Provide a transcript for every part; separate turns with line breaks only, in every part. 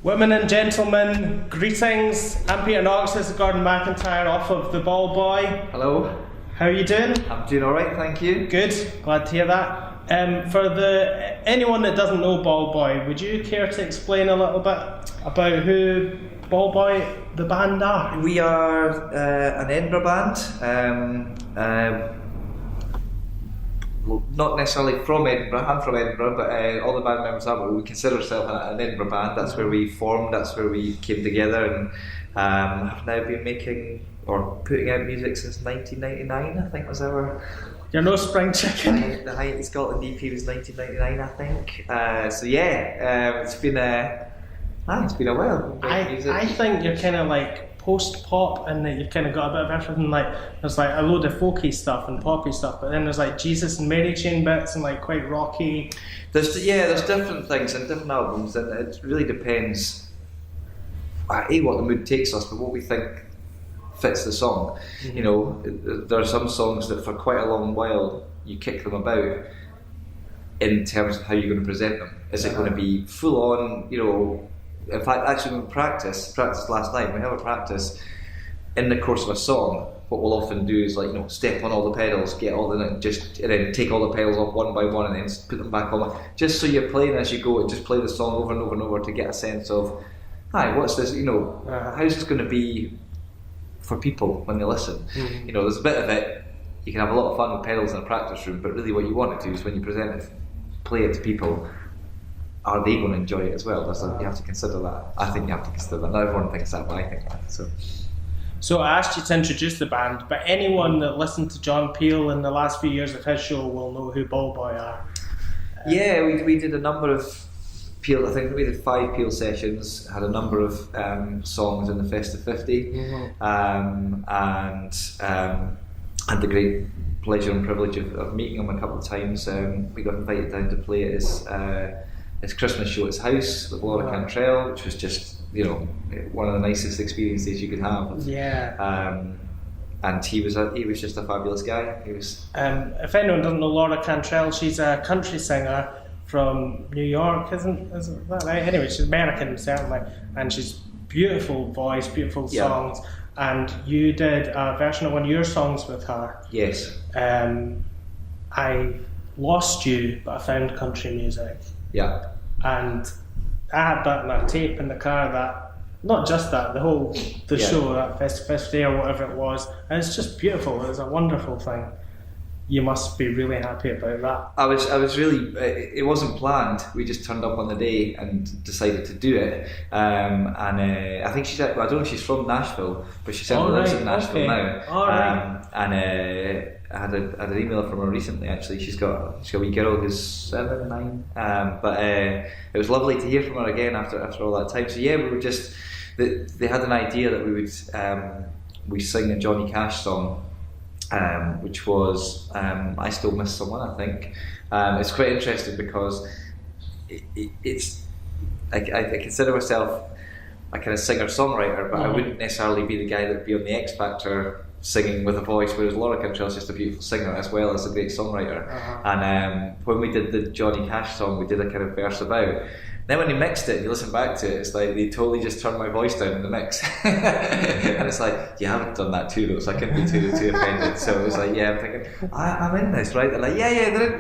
Women and gentlemen, greetings. I'm Peter Knox, this is Gordon McIntyre off of the Ballboy.
Hello.
How are you doing?
I'm doing alright, thank you.
Good, glad to hear that. For anyone that doesn't know Ballboy, would you care to explain a little bit about who Ballboy, the band, are?
We are an Edinburgh band. Well, not necessarily from Edinburgh, I'm from Edinburgh, but all the band members are, but we consider ourselves an Edinburgh band. That's where we formed, that's where we came together, and have now been making or putting out music since 1999, I think was our...
You're no spring chicken.
The Height in Scotland EP was 1999, I think. So yeah, it's been a while.
I think you're kind of like post-pop, and that you've kind of got a bit of everything. Like there's like a load of folky stuff and poppy stuff, but then there's like Jesus and Mary Chain bits and like quite rocky.
There's different things and different albums, and it really depends. What the mood takes us, but what we think fits the song. Mm-hmm. You know, there are some songs that for quite a long while you kick them about in terms of how you're going to present them. Is it going to be full on? You know. In fact, actually, when we practiced last night. We have a practice in the course of a song. What we'll often do is step on all the pedals, get all the and then take all the pedals off one by one, and then put them back on. Just so you're playing as you go, and just play the song over and over and over to get a sense of, hi, what's this? How's this going to be for people when they listen? Mm-hmm. There's a bit of it. You can have a lot of fun with pedals in a practice room, but really, what you want to do is when you present it, play it to people. Are they going to enjoy it as well? You have to consider that. I think you have to consider that. Not everyone thinks that, but I think that.
So I asked you to introduce the band, but anyone that listened to John Peel in the last few years of his show will know who Ballboy are.
Yeah, we did a number of Peel. I think we did 5 Peel sessions. Had a number of songs in the Festive 50, mm-hmm. And had the great pleasure and privilege of meeting him a couple of times. We got invited down to play at his Christmas show at his house with Laura Cantrell, which was just one of the nicest experiences you could have.
Yeah.
And he was just a fabulous guy. He was.
If anyone doesn't know Laura Cantrell, she's a country singer from New York, isn't that right? Anyway, she's American certainly, and she's beautiful voice, beautiful songs. And you did a version of one of your songs with her.
Yes.
I lost you, but I found country music.
Yeah.
And I had that in a tape in the car, that, not just that, the show, that Festive Day or whatever it was, and it's just beautiful. It's a wonderful thing. You must be really happy about that.
I was really, it wasn't planned. We just turned up on the day and decided to do it. And I think I don't know if she's from Nashville, but she certainly lives in Nashville now.
All right.
I had an email from her recently. Actually, she's got a wee girl who's 7, 9. But it was lovely to hear from her again after all that time. So yeah, we were just. They had an idea that we would we sing a Johnny Cash song, which was "I Still Miss Someone." I think it's quite interesting because it's. I consider myself a kind of singer-songwriter, but I wouldn't necessarily be the guy that would be on the X Factor singing with a voice, whereas Laura Cantrell's just a beautiful singer as well as a great songwriter. Uh-huh. And when we did the Johnny Cash song, we did a kind of verse about. Then when he mixed it and you listen back to it, it's like they totally just turned my voice down in the mix. And it's like, you haven't done that too though, so I couldn't be too offended. So it was like, I'm thinking, I'm in this, right? They're like,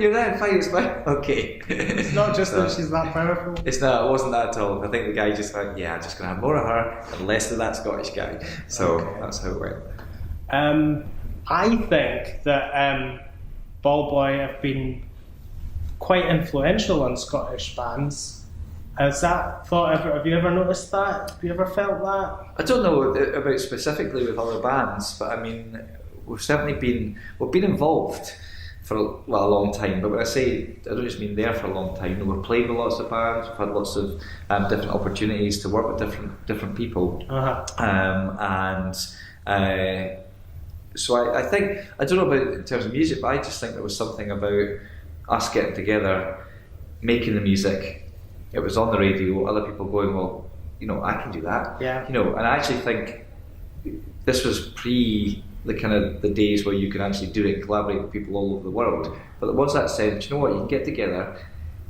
you're there, fine, it's fine. Okay.
It's not just that she's that powerful.
It wasn't that at all. I think the guy just went, I'm just going to have more of her and less of that Scottish guy. So That's how it went.
I think that Ballboy have been quite influential on Scottish bands. Have you ever noticed that? Have you ever felt that?
I don't know about specifically with other bands, but I mean, we've certainly been involved for a long time. But when I say, I don't just mean there for a long time. We've played with lots of bands. We've had lots of different opportunities to work with different people. Uh-huh. So I think, I don't know about in terms of music, but I just think there was something about us getting together, making the music. It was on the radio, other people going, well, I can do that.
Yeah.
And I actually think this was pre the days where you can actually do it and collaborate with people all over the world. But once that said, you know what, you can get together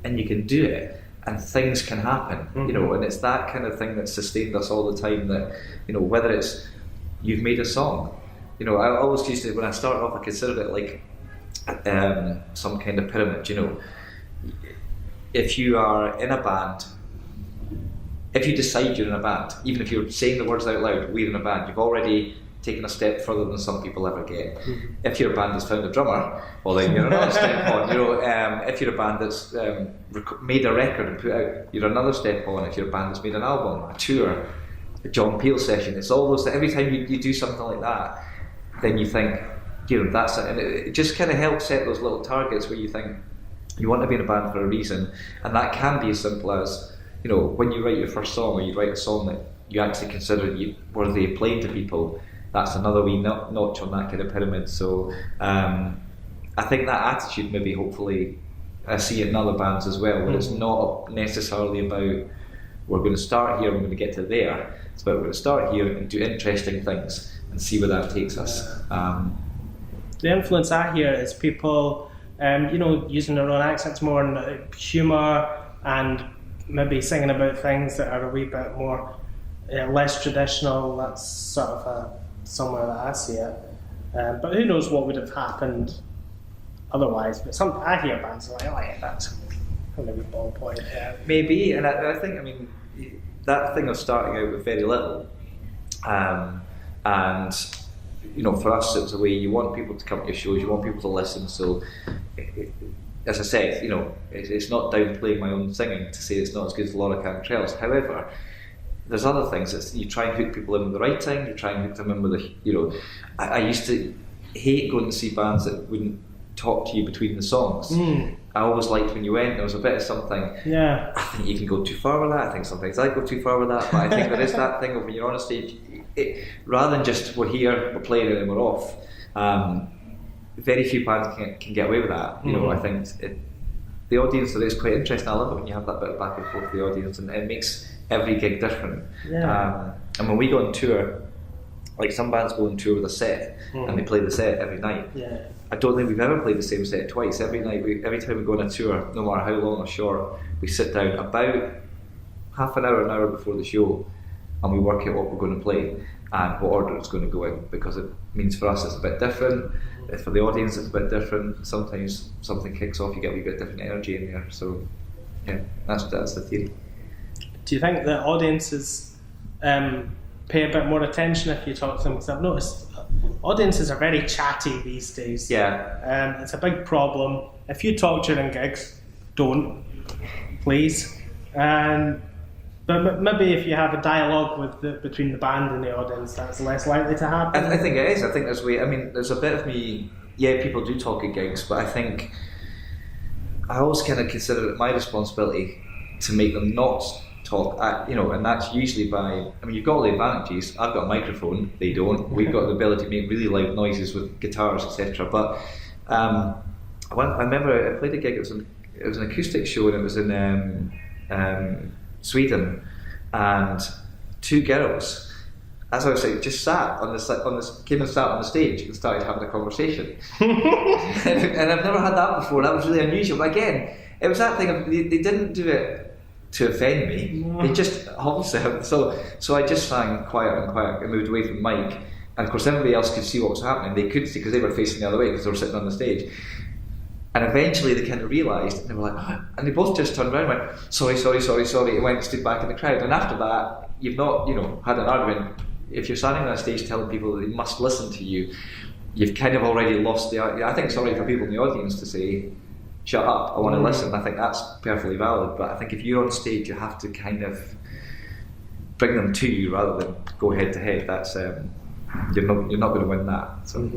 and you can do it. and things can happen, you know, and it's that kind of thing that sustained us all the time. That, you know, whether it's you've made a song, you know, I always used to, when I started off, I considered it like some kind of pyramid. You know, if you are in a band, if you decide you're in a band, even if you're saying the words out loud, we're in a band, you've already taken a step further than some people ever get. If your band has found a drummer, well then you're another step on. You know, if you're a band that's made a record and put out, you're another step on. If your band has made an album, a tour, a John Peel session, it's all those. Every time you do something like that, then you think, you know, that's it. And it just kind of helps set those little targets where you think you want to be in a band for a reason, and that can be as simple as, you know, when you write your first song, or you write a song that you actually consider you worthy of playing to people. That's another wee notch on that kind of pyramid. So I think that attitude, maybe, hopefully, I see it in other bands as well, where it's not necessarily about we're going to start here and we're going to get to there. It's about we're going to start here and do interesting things and see where that takes us.
The influence I hear is people, you know, using their own accents more, and humour, and maybe singing about things that are a wee bit more less traditional. That's sort of somewhere that I see it, but who knows what would have happened otherwise. But I hear bands like, oh yeah, that's maybe Ballboy.
Maybe, and I think, I mean, that thing of starting out with very little, and you know, for us it's a way you want people to come to your shows, you want people to listen. So, as I said, you know, it's not downplaying my own singing to say it's not as good as Laura Cantrell's. However, there's other things that you try and hook people in with the writing, you try and hook them in with the, you know, I used to hate going to see bands that wouldn't talk to you between the songs. I always liked when you went, there was a bit of something. Yeah. I think you can go too far with that, I think sometimes I go too far with that, but I think there is that thing of when you're on a stage, rather than just we're here, we're playing and then we're off, very few bands can get away with that. You know, I think the audience is quite interesting. I love it when you have that bit of back and forth with the audience, and it makes every gig different. And when we go on tour, like some bands go on tour with a set and they play the set every night. I don't think we've ever played the same set twice. Every night, every time we go on a tour, no matter how long or short, we sit down about half an hour before the show, and we work out what we're going to play and what order it's going to go in, because it means for us it's a bit different. For the audience it's a bit different. Sometimes something kicks off, you get a wee bit different energy in there. So yeah, that's the theory.
Do you think that audiences pay a bit more attention if you talk to them? Because I've noticed audiences are very chatty these days. Yeah. It's a big problem. If you talk during gigs, don't, please. But maybe if you have a dialogue between the band and the audience, that's less likely to happen.
I think it is. I think there's I mean, there's a bit of me. Yeah, people do talk at gigs, but I think I always kind of consider it my responsibility to make them not talk, you know, and that's usually by, I mean, you've got all the advantages. I've got a microphone, they don't. We've got the ability to make really loud noises with guitars, etc. But I remember I played a gig. It was an acoustic show, and it was in Sweden, and two girls, as I was saying, just sat came and sat on the stage and started having a conversation. and I've never had that before. That was really unusual. But again, it was that thing of they didn't do it to offend me. They just obviously so I just sang quiet and moved away from the mic, and of course everybody else could see what was happening. They couldn't see because they were facing the other way because they were sitting on the stage. And eventually they kind of realised, and they were like, oh, and they both just turned around and went, sorry, and went and stood back in the crowd. And after that, you've not, you know, had an argument. If you're standing on a stage telling people that they must listen to you, you've kind of already lost the. I think it's alright for people in the audience to say, shut up, I want to listen. I think that's perfectly valid. But I think if you're on stage, you have to kind of bring them to you rather than go head to head. That's you're not going to win that. So.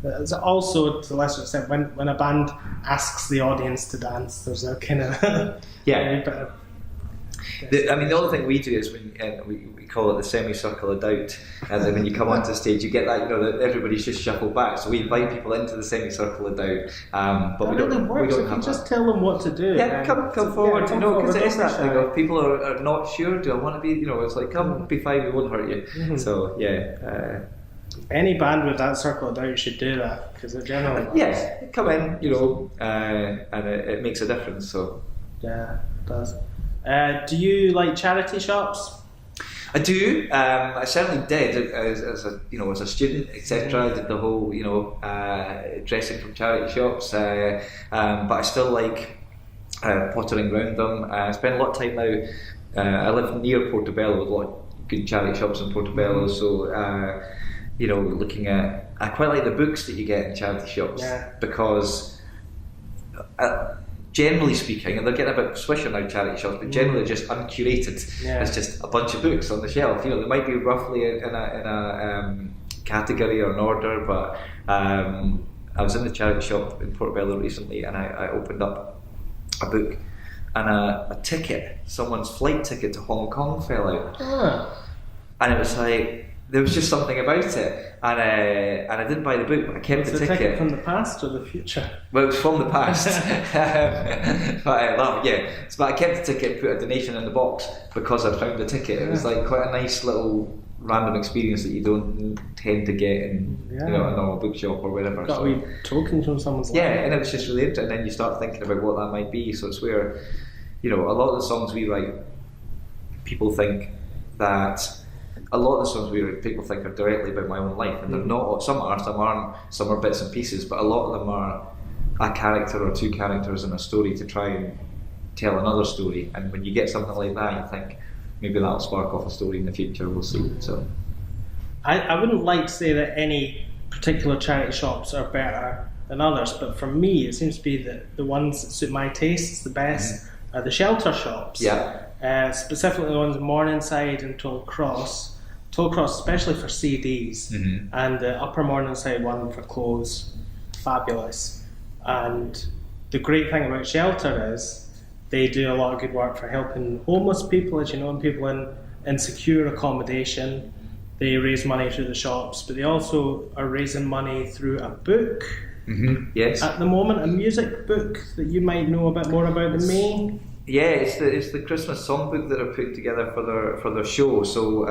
There's also, to a lesser extent, when a band asks the audience to dance, there's a kind of
the other thing we do is we call it the semicircle of doubt, and then when you come onto the stage, you get that, you know, that everybody's just shuffled back. So we invite people into the semicircle of doubt, but we don't have that.
Just tell them what to do.
Yeah, come forward, you know, because it is that thing of people are not sure. Do I want to be? You know, it's like come, be fine, we won't hurt you. So yeah.
Any band with that circle of doubt should do that, because it generally
come in, you know, and it makes a difference. So
yeah. does. Do you like charity shops?
I do. I certainly did as a student, etc. I did the whole dressing from charity shops, but I still like pottering around them. I spend a lot of time now. I live near Portobello, with a lot of good charity shops in Portobello. So looking at, I quite like the books that you get in charity shops because. Generally speaking, and they're getting a bit swisher now, charity shops, but generally just uncurated. Yeah. It's just a bunch of books on the shelf. They might be roughly in a category or an order, but I was in the charity shop in Portobello recently, and I opened up a book, and a ticket, someone's flight ticket to Hong Kong fell out, and it was like. There was just something about it, and I didn't buy the book, but I kept the ticket.
Ticket from the past or the future?
Well, it was from the past. But I kept the ticket, put a donation in the box because I found the ticket. It was like quite a nice little random experience that you don't tend to get in a normal bookshop or whatever.
Got a wee token from someone's life.
And it was just really interesting. And then you start thinking about what that might be. So it's where, a lot of the songs we write, people think that. A lot of the songs we write, people think are directly about my own life, and they're not. Some aren't, some are bits and pieces, but a lot of them are a character or two characters in a story to try and tell another story. And when you get something like that, you think maybe that'll spark off a story in the future. We'll see. So,
I wouldn't like to say that any particular charity shops are better than others, but for me, it seems to be that the ones that suit my tastes the best are the shelter shops.
Yeah.
Specifically the ones in Morningside and Tollcross, especially for CDs, and the Upper Morningside one for clothes, fabulous. And the great thing about Shelter is they do a lot of good work for helping homeless people, as you know, and people in insecure accommodation. They raise money through the shops, but they also are raising money through a book.
Yes.
At the moment, a music book that you might know a bit more about than me.
Yeah, it's the Christmas songbook that are put together for their show. So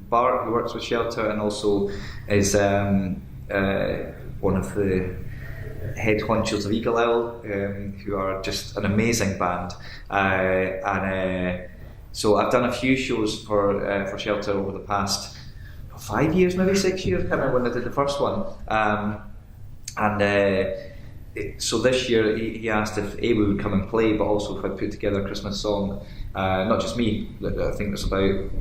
Bart, who works with Shelter and also is one of the head honchos of Eagle Owl, who are just an amazing band. So I've done a few shows for Shelter over the past 5 years, maybe 6 years. I can't remember when I did the first one. So this year he asked if we would come and play, but also if I'd put together a Christmas song. Not just me. I think there's about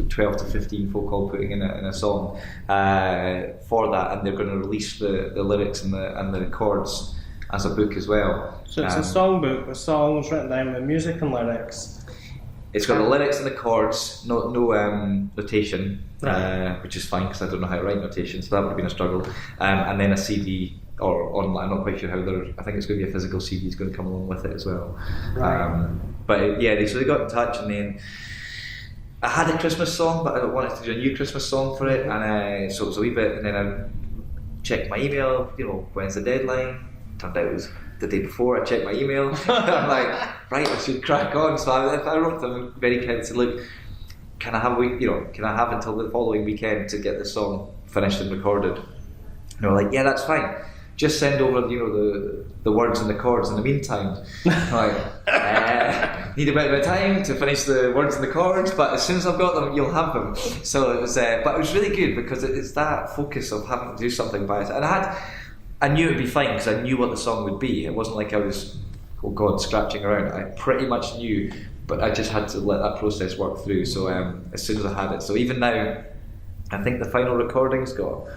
12 to 15 folk all putting in a song for that, and they're going to release the lyrics and the chords as a book as well.
So it's a songbook with songs written down with music and lyrics.
It's got the lyrics and the chords, no notation,
right.
Which is fine because I don't know how to write notation, so that would have been a struggle. And then a CD or online. I'm not quite sure how I think it's going to be a physical CD. It's going to come along with it as well.
Right.
But they got in touch, and then I had a Christmas song, but I wanted to do a new Christmas song for it, and so it was a wee bit. And then I checked my email. When's the deadline? Turned out it was the day before. I checked my email. I'm like, right, I should crack on. So I wrote them very kind of said, look, can I have a week? Can I have until the following weekend to get this song finished and recorded? And they were like, yeah, that's fine. Just send over, the words and the chords in the meantime. Need a bit of time to finish the words and the chords, but as soon as I've got them, you'll have them. So it was, but it was really good because it's that focus of having to do something by it. And I knew it'd be fine because I knew what the song would be. It wasn't like I was, scratching around. I pretty much knew, but I just had to let that process work through. So as soon as I had it, so even now, I think the final recording's got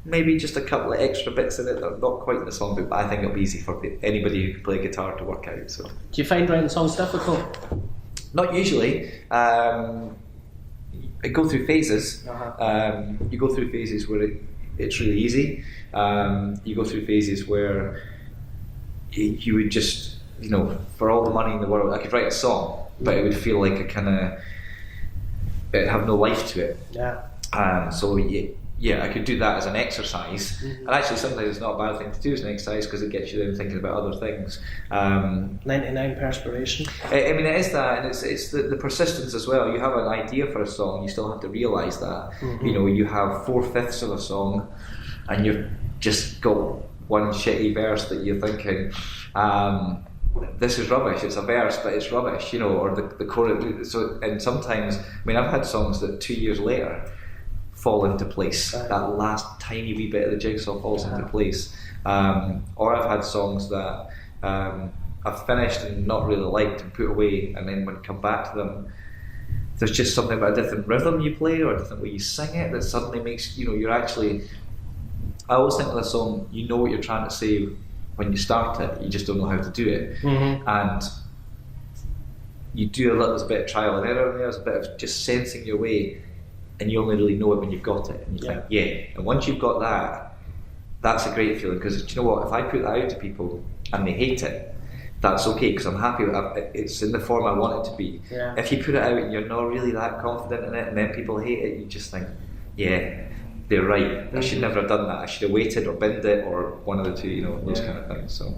maybe just a couple of extra bits in it that are not quite the song, but I think it'll be easy for anybody who can play guitar to work out. So,
do you find writing songs difficult?
Not usually. I go through phases. You go through phases where it's really easy. You go through phases where you would just, for all the money in the world, I could write a song, but it would feel like it'd have no life to it.
Yeah.
So I could do that as an exercise, and actually sometimes it's not a bad thing to do as an exercise because it gets you then thinking about other things.
99 perspiration.
I mean, it is that, and it's the persistence as well. You have an idea for a song, you still have to realise that. You have 4/5 of a song, and you've just got one shitty verse that you're thinking. this is rubbish, it's a verse but it's rubbish, you know, or the chorus. So, and sometimes, I mean, I've had songs that 2 years later fall into place. Right. That last tiny wee bit of the jigsaw falls into place. Or I've had songs that I've finished and not really liked and put away, and then when I come back to them, there's just something about a different rhythm you play or a different way you sing it that suddenly makes, you know, you're actually, I always think with a song, you know what you're trying to say when you start it, you just don't know how to do it. Mm-hmm. And you do a little bit of trial and error, and there's a bit of just sensing your way, and you only really know it when you've got it. And you think, yeah. And once you've got that, that's a great feeling, because do you know what? If I put that out to people and they hate it, that's okay, because I'm happy with it. It's in the form I want it to be. Yeah. If you put it out and you're not really that confident in it, and then people hate it, you just think, yeah, they're right. I should never have done that. I should have waited or binned it, or one of the two, you know, those kind of things. So.